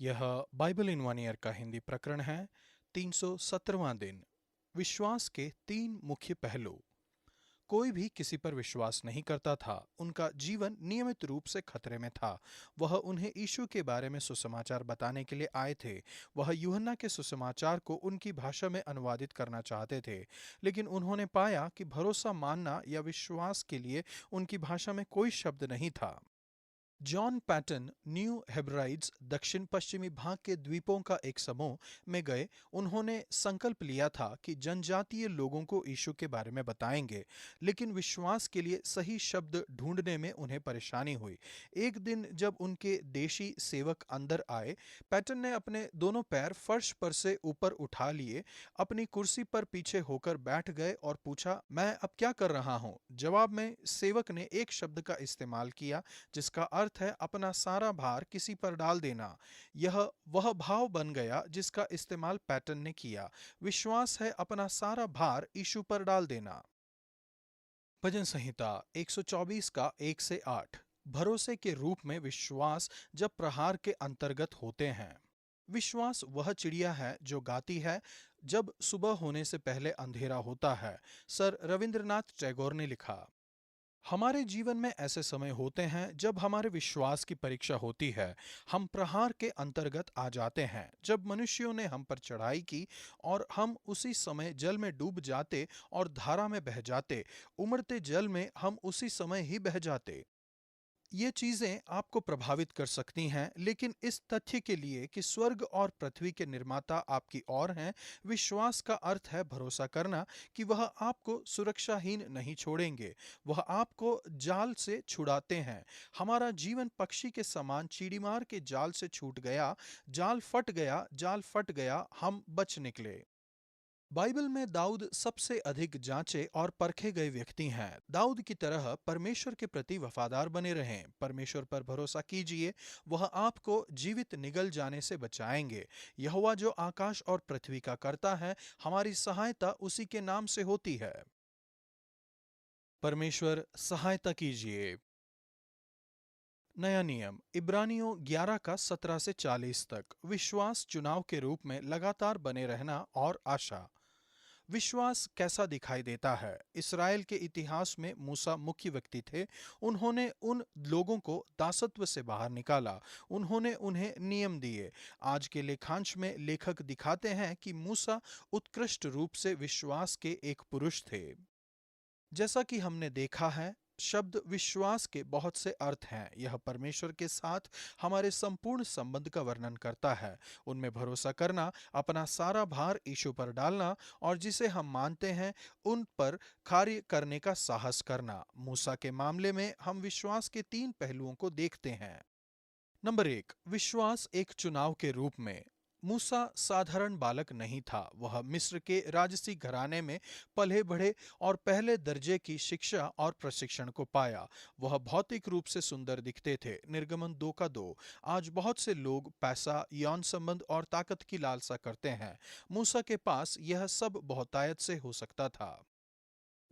यह Bible in one year का हिंदी प्रकरण है। 317वां दिन। विश्वास के तीन मुख्य पहलू। कोई भी किसी पर विश्वास नहीं करता था। उनका जीवन नियमित रूप से खतरे में था। वह उन्हें यीशु के बारे में सुसमाचार बताने के लिए आए थे। वह यूहन्ना के सुसमाचार को उनकी भाषा में अनुवादित करना चाहते थे, लेकिन उन्होंने पाया कि भरोसा मानना या विश्वास के लिए उनकी भाषा में कोई शब्द नहीं था। जॉन पैटन न्यू हेब्राइड्स दक्षिण पश्चिमी भाग के द्वीपों का एक समूह में गए। उन्होंने संकल्प लिया था कि जनजातीय लोगों को यीशु के बारे में बताएंगे, लेकिन विश्वास के लिए सही शब्द ढूंढने में उन्हें परेशानी हुई। एक दिन जब उनके देशी सेवक अंदर आए, पैटन ने अपने दोनों पैर फर्श पर से ऊपर उठा लिए, अपनी कुर्सी पर पीछे होकर बैठ गए और पूछा, मैं अब क्या कर रहा हूं? जवाब में सेवक ने एक शब्द का इस्तेमाल किया जिसका अर्थ है अपना सारा भार किसी पर डाल देना। यह वह भाव बन गया जिसका इस्तेमाल पैटन ने किया। विश्वास है अपना सारा भार यीशु पर डाल देना। भजन संहिता 124 का 1 से 8। भरोसे के रूप में विश्वास जब प्रहार के अंतर्गत होते हैं। विश्वास वह चिड़िया है जो गाती है जब सुबह होने से पहले अंधेरा होता है। सर रविंद्रनाथ टैगोर ने लिखा, हमारे जीवन में ऐसे समय होते हैं जब हमारे विश्वास की परीक्षा होती है। हम प्रहार के अंतर्गत आ जाते हैं। जब मनुष्यों ने हम पर चढ़ाई की और हम उसी समय जल में डूब जाते और धारा में बह जाते, उमड़ते जल में हम उसी समय ही बह जाते। ये चीजें आपको प्रभावित कर सकती हैं, लेकिन इस तथ्य के लिए कि स्वर्ग और पृथ्वी के निर्माता आपकी ओर हैं, विश्वास का अर्थ है भरोसा करना कि वह आपको सुरक्षाहीन नहीं छोड़ेंगे। वह आपको जाल से छुड़ाते हैं। हमारा जीवन पक्षी के समान चीड़ीमार के जाल से छूट गया। जाल फट गया, हम बच निकले। बाइबल में दाऊद सबसे अधिक जांचे और परखे गए व्यक्ति हैं। दाऊद की तरह परमेश्वर के प्रति वफादार बने रहें। परमेश्वर पर भरोसा कीजिए, वह आपको जीवित निगल जाने से बचाएंगे। यहोवा जो आकाश और पृथ्वी का करता है, हमारी सहायता उसी के नाम से होती है। परमेश्वर सहायता कीजिए। नया नियम इब्रानियों 11 का 17 से 40 तक। विश्वास चुनाव के रूप में लगातार बने रहना और आशा। विश्वास कैसा दिखाई देता है? इस्राएल के इतिहास में मूसा मुख्य व्यक्ति थे। उन्होंने उन लोगों को दासत्व से बाहर निकाला। उन्होंने उन्हें नियम दिए। आज के लेखांश में लेखक दिखाते हैं कि मूसा उत्कृष्ट रूप से विश्वास के एक पुरुष थे। जैसा कि हमने देखा है, शब्द विश्वास के बहुत से अर्थ हैं। यह परमेश्वर के साथ हमारे संपूर्ण संबंध का वर्णन करता है। उनमें भरोसा करना, अपना सारा भार यीशु पर डालना और जिसे हम मानते हैं उन पर कार्य करने का साहस करना। मूसा के मामले में हम विश्वास के तीन पहलुओं को देखते हैं। नंबर 1, विश्वास एक चुनाव के रूप में। मूसा साधारण बालक नहीं था। वह मिस्र के राजसी घराने में पले बढ़े और पहले दर्जे की शिक्षा और प्रशिक्षण को पाया। वह भौतिक रूप से सुंदर दिखते थे। निर्गमन 2 का 2। आज बहुत से लोग पैसा, यौन संबंध और ताकत की लालसा करते हैं। मूसा के पास यह सब बहुतायत से हो सकता था।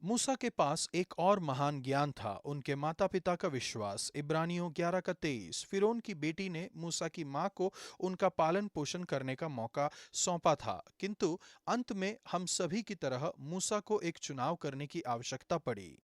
मूसा के पास एक और महान ज्ञान था, उनके माता पिता का विश्वास। इब्रानियों 11 का 23। फिरौन की बेटी ने मूसा की मां को उनका पालन पोषण करने का मौका सौंपा था, किंतु अंत में हम सभी की तरह मूसा को एक चुनाव करने की आवश्यकता पड़ी।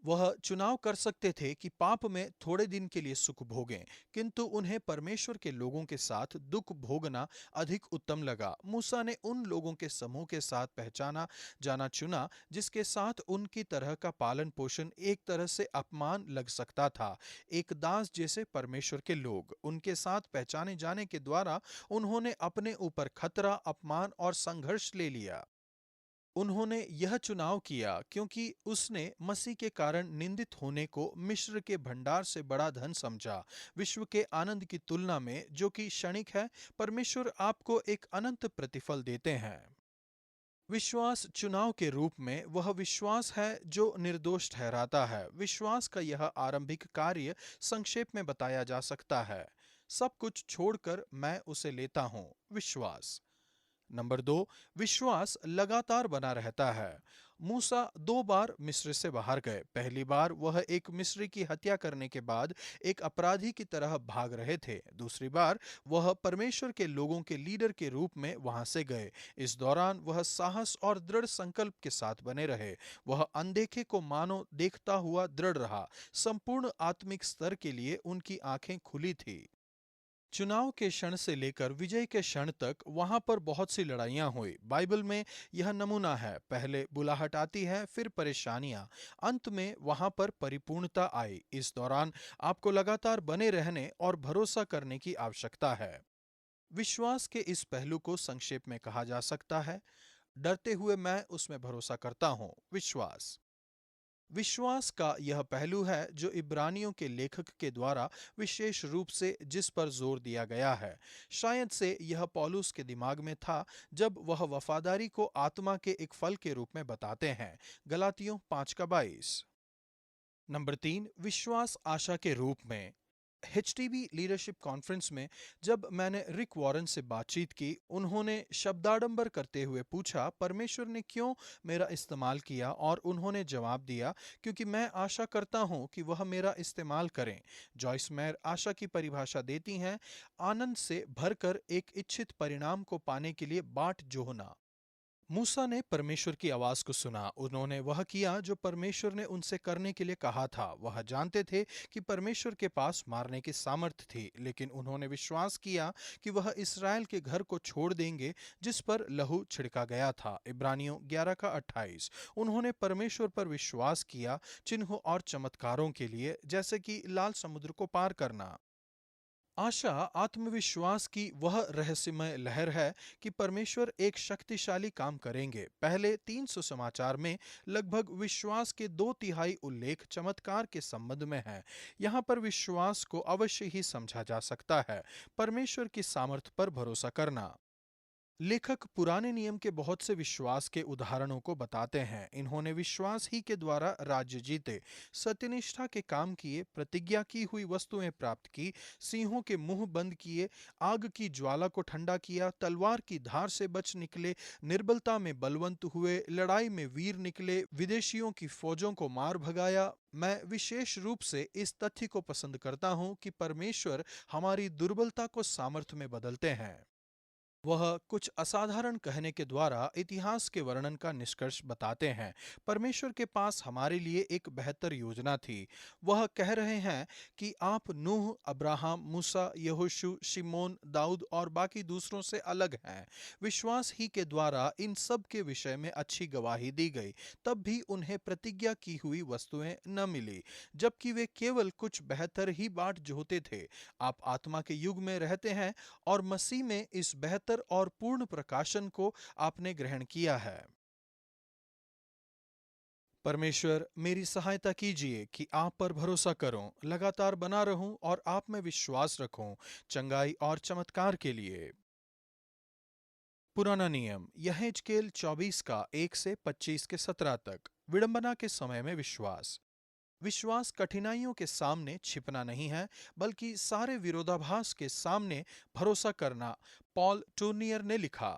वह चुनाव कर सकते थे कि पाप में थोड़े दिन के लिए सुख भोगें, किंतु उन्हें परमेश्वर के लोगों के साथ दुख भोगना अधिक उत्तम लगा। मूसा ने उन लोगों के समूह के साथ पहचाना जाना चुना जिसके साथ उनकी तरह का पालन पोषण एक तरह से अपमान लग सकता था। एक दास जैसे परमेश्वर के लोग, उनके साथ पहचाने जाने के द्वारा उन्होंने अपने ऊपर खतरा, अपमान और संघर्ष ले लिया। उन्होंने यह चुनाव किया क्योंकि उसने मसीह के कारण निंदित होने को मिस्र के भंडार से बड़ा धन समझा। विश्व के आनंद की तुलना में, जो कि क्षणिक है, परमेश्वर आपको एक अनंत प्रतिफल देते हैं। विश्वास चुनाव के रूप में वह विश्वास है जो निर्दोष ठहराता है। विश्वास का यह आरंभिक कार्य संक्षेप में बताया जा सकता है। सब कुछ छोड़कर मैं उसे लेता हूं। विश्वास। नंबर 2, विश्वास लगातार बना रहता है। मूसा 2 बार मिस्र से बाहर गए। पहली बार वह एक मिस्री की हत्या करने के बाद एक अपराधी की तरह भाग रहे थे। दूसरी बार वह परमेश्वर के लोगों के लीडर के रूप में वहां से गए। इस दौरान वह साहस और दृढ़ संकल्प के साथ बने रहे। वह अनदेखे को मानो देखता हुआ दृढ़ रहा। संपूर्ण आत्मिक स्तर के लिए उनकी आंखें खुली थी। चुनाव के क्षण से लेकर विजय के क्षण तक वहां पर बहुत सी लड़ाइयां हुई। बाइबल में यह नमूना है। पहले बुलाहट आती है, फिर परेशानियां, अंत में वहां पर परिपूर्णता आई। इस दौरान आपको लगातार बने रहने और भरोसा करने की आवश्यकता है। विश्वास के इस पहलू को संक्षेप में कहा जा सकता है, डरते हुए मैं उसमें भरोसा करता हूं। विश्वास विश्वास का यह पहलू है जो इब्रानियों के लेखक के द्वारा विशेष रूप से जिस पर जोर दिया गया है। शायद से यह पौलुस के दिमाग में था जब वह वफादारी को आत्मा के एक फल के रूप में बताते हैं। गलातियों 5:22। नंबर 3, विश्वास आशा के रूप में। एचटीबी लीडरशिप कॉन्फ्रेंस में जब मैंने रिक वॉरेन से बातचीत की, उन्होंने शब्दाडंबर करते हुए पूछा, परमेश्वर ने क्यों मेरा इस्तेमाल किया? और उन्होंने जवाब दिया, क्योंकि मैं आशा करता हूं कि वह मेरा इस्तेमाल करें। जॉयस मेयर आशा की परिभाषा देती हैं, आनंद से भरकर एक इच्छित परिणाम को पाने के लिए बाट जोहना। मूसा ने परमेश्वर की आवाज को सुना। उन्होंने वह किया जो परमेश्वर ने उनसे करने के लिए कहा था। वह जानते थे कि परमेश्वर के पास मारने की सामर्थ्य थी, लेकिन उन्होंने विश्वास किया कि वह इस्राएल के घर को छोड़ देंगे जिस पर लहू छिड़का गया था। इब्रानियों 11:28। उन्होंने परमेश्वर पर विश्वास किया चिन्हों और चमत्कारों के लिए, जैसे कि लाल समुद्र को पार करना। आशा आत्मविश्वास की वह रहस्यमय लहर है कि परमेश्वर एक शक्तिशाली काम करेंगे। पहले 300 समाचार में लगभग विश्वास के 2/3 उल्लेख चमत्कार के संबंध में है। यहाँ पर विश्वास को अवश्य ही समझा जा सकता है। परमेश्वर की सामर्थ्य पर भरोसा करना। लेखक पुराने नियम के बहुत से विश्वास के उदाहरणों को बताते हैं। इन्होंने विश्वास ही के द्वारा राज्य जीते, सत्यनिष्ठा के काम किए, प्रतिज्ञा की हुई वस्तुएं प्राप्त की, सिंहों के मुंह बंद किए, आग की ज्वाला को ठंडा किया, तलवार की धार से बच निकले, निर्बलता में बलवंत हुए, लड़ाई में वीर निकले, विदेशियों की फौजों को मार भगाया। मैं विशेष रूप से इस तथ्य को पसंद करता हूं कि परमेश्वर हमारी दुर्बलता को सामर्थ्य में बदलते हैं। वह कुछ असाधारण कहने के द्वारा इतिहास के वर्णन का निष्कर्ष बताते हैं। परमेश्वर के पास हमारे लिए एक बेहतर योजना थी। वह कह रहे हैं कि आप नूह, अब्राहम, मूसा, यहोशू, शिमोन, दाऊद और बाकी दूसरों से अलग हैं। विश्वास ही के द्वारा इन सब के विषय में अच्छी गवाही दी गई, तब भी उन्हें प्रतिज्ञा की हुई वस्तुएं न मिली, जबकि वे केवल कुछ बेहतर ही बाट जोहते थे। आप आत्मा के युग में रहते हैं और मसीह में इस बेहतर और पूर्ण प्रकाशन को आपने ग्रहण किया है। परमेश्वर मेरी सहायता कीजिए कि आप पर भरोसा करूं, लगातार बना रहूं और आप में विश्वास रखूं, चंगाई और चमत्कार के लिए। पुराना नियम यहेजकेल 24 का 1 से 25 के 17 तक। विडंबना के समय में विश्वास। विश्वास कठिनाइयों के सामने छिपना नहीं है, बल्कि सारे विरोधाभास के सामने भरोसा करना। पॉल टूर्नियर ने लिखा।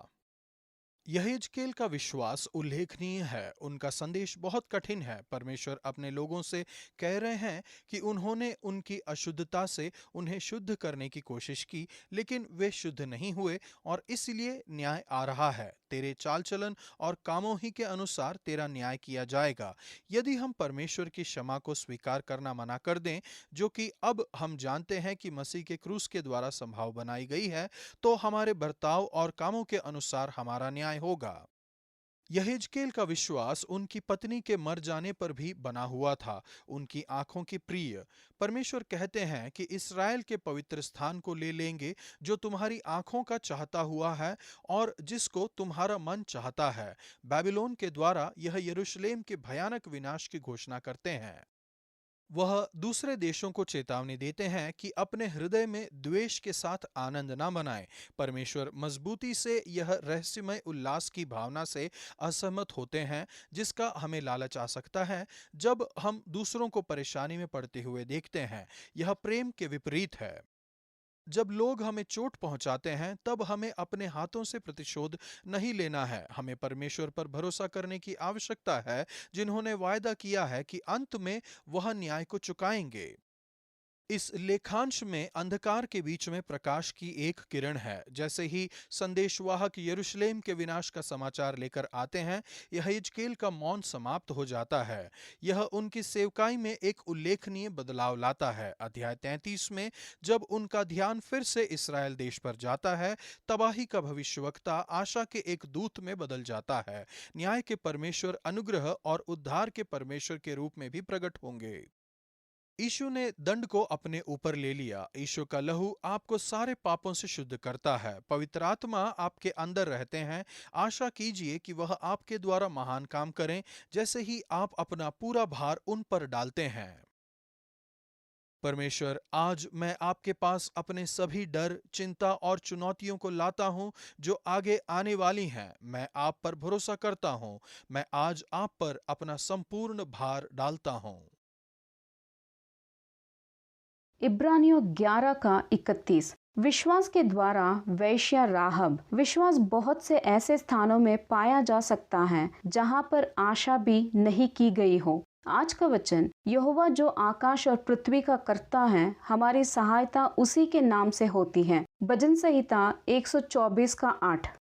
यहेजकेल का विश्वास उल्लेखनीय है। उनका संदेश बहुत कठिन है। परमेश्वर अपने लोगों से कह रहे हैं कि उन्होंने उनकी अशुद्धता से उन्हें शुद्ध करने की कोशिश की, लेकिन वे शुद्ध नहीं हुए और इसलिए न्याय आ रहा है। तेरे चाल चलन और कामों ही के अनुसार तेरा न्याय किया जाएगा। यदि हम परमेश्वर की क्षमा को स्वीकार करना मना कर दें, जो कि अब हम जानते हैं कि मसीह के क्रूस के द्वारा संभव बनाई गई है, तो हमारे बर्ताव और कामों के अनुसार हमारा न्याय होगा। यहेजकेल का विश्वास उनकी पत्नी के मर जाने पर भी बना हुआ था, उनकी आंखों की प्रिय। परमेश्वर कहते हैं कि इस्राएल के पवित्र स्थान को ले लेंगे जो तुम्हारी आंखों का चाहता हुआ है और जिसको तुम्हारा मन चाहता है। बेबीलोन के द्वारा यह यरूशलेम के भयानक विनाश की घोषणा करते हैं। वह दूसरे देशों को चेतावनी देते हैं कि अपने हृदय में द्वेष के साथ आनंद ना मनाएं। परमेश्वर मजबूती से यह रहस्यमय उल्लास की भावना से असहमत होते हैं जिसका हमें लालच आ सकता है जब हम दूसरों को परेशानी में पड़ते हुए देखते हैं। यह प्रेम के विपरीत है। जब लोग हमें चोट पहुंचाते हैं तब हमें अपने हाथों से प्रतिशोध नहीं लेना है। हमें परमेश्वर पर भरोसा करने की आवश्यकता है, जिन्होंने वायदा किया है कि अंत में वह न्याय को चुकाएंगे। इस लेखांश में अंधकार के बीच में प्रकाश की एक किरण है। जैसे ही संदेशवाहक यरूशलेम के विनाश का समाचार लेकर आते हैं, यहेजकेल का मौन समाप्त हो जाता है। यह उनकी सेवकाई में एक उल्लेखनीय बदलाव लाता है। अध्याय 33 में जब उनका ध्यान फिर से इस्राएल देश पर जाता है, तबाही का भविष्यवक्ता आशा के एक दूत में बदल जाता है। न्याय के परमेश्वर अनुग्रह और उद्धार के परमेश्वर के रूप में भी प्रकट होंगे। यीशु ने दंड को अपने ऊपर ले लिया। यीशु का लहू आपको सारे पापों से शुद्ध करता है। पवित्र आत्मा आपके अंदर रहते हैं। आशा कीजिए कि वह आपके द्वारा महान काम करें, जैसे ही आप अपना पूरा भार उन पर डालते हैं। परमेश्वर, आज मैं आपके पास अपने सभी डर, चिंता और चुनौतियों को लाता हूं जो आगे आने वाली हैं। मैं आप पर भरोसा करता हूं। मैं आज आप पर अपना संपूर्ण भार डालता हूं। इब्रानियों 11 का 31। विश्वास के द्वारा वैश्या राहब। विश्वास बहुत से ऐसे स्थानों में पाया जा सकता है जहां पर आशा भी नहीं की गई हो। आज का वचन, यहोवा जो आकाश और पृथ्वी का कर्ता है, हमारी सहायता उसी के नाम से होती है। भजन संहिता 124 का 8।